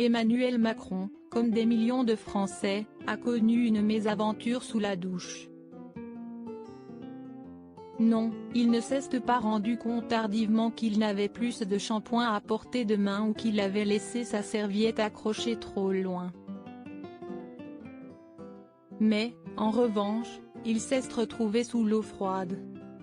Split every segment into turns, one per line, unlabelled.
Emmanuel Macron, comme des millions de Français, a connu une mésaventure sous la douche. Non, il ne s'est pas rendu compte tardivement qu'il n'avait plus de shampoing à portée de main ou qu'il avait laissé sa serviette accrochée trop loin. Mais, en revanche, il s'est retrouvé sous l'eau froide.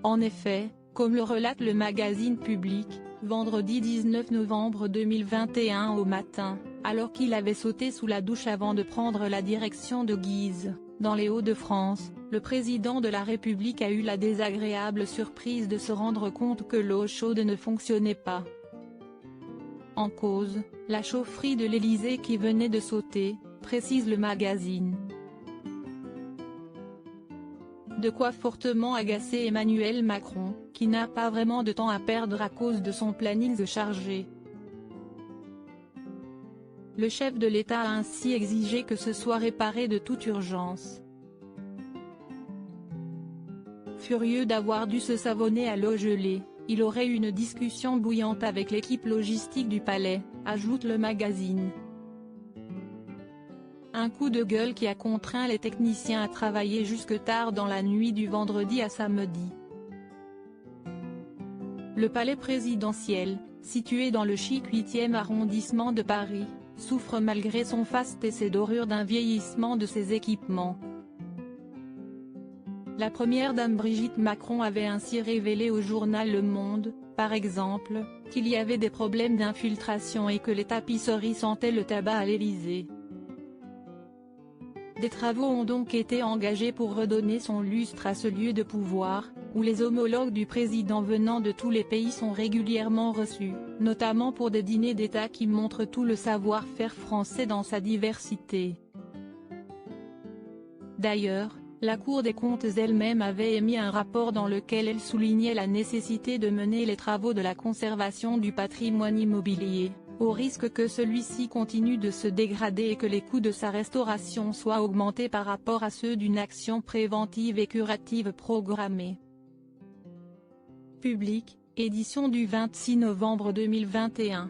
En effet, comme le relate le magazine Public, vendredi 19 novembre 2021 au matin, alors qu'il avait sauté sous la douche avant de prendre la direction de Guise, dans les Hauts-de-France, le président de la République a eu la désagréable surprise de se rendre compte que l'eau chaude ne fonctionnait pas. En cause, la chaufferie de l'Élysée qui venait de sauter, précise le magazine. De quoi fortement agacer Emmanuel Macron, qui n'a pas vraiment de temps à perdre à cause de son planning chargé. Le chef de l'État a ainsi exigé que ce soit réparé de toute urgence. Furieux d'avoir dû se savonner à l'eau gelée, il aurait eu une discussion bouillante avec l'équipe logistique du palais, ajoute le magazine. Un coup de gueule qui a contraint les techniciens à travailler jusque tard dans la nuit du vendredi à samedi. Le palais présidentiel, situé dans le chic 8e arrondissement de Paris, souffre malgré son faste et ses dorures d'un vieillissement de ses équipements. La première dame Brigitte Macron avait ainsi révélé au journal Le Monde, par exemple, qu'il y avait des problèmes d'infiltration et que les tapisseries sentaient le tabac à l'Élysée. Des travaux ont donc été engagés pour redonner son lustre à ce lieu de pouvoir, où les homologues du président venant de tous les pays sont régulièrement reçus, notamment pour des dîners d'État qui montrent tout le savoir-faire français dans sa diversité. D'ailleurs, la Cour des comptes elle-même avait émis un rapport dans lequel elle soulignait la nécessité de mener les travaux de la conservation du patrimoine immobilier, au risque que celui-ci continue de se dégrader et que les coûts de sa restauration soient augmentés par rapport à ceux d'une action préventive et curative programmée. Public, édition du 26 novembre 2021.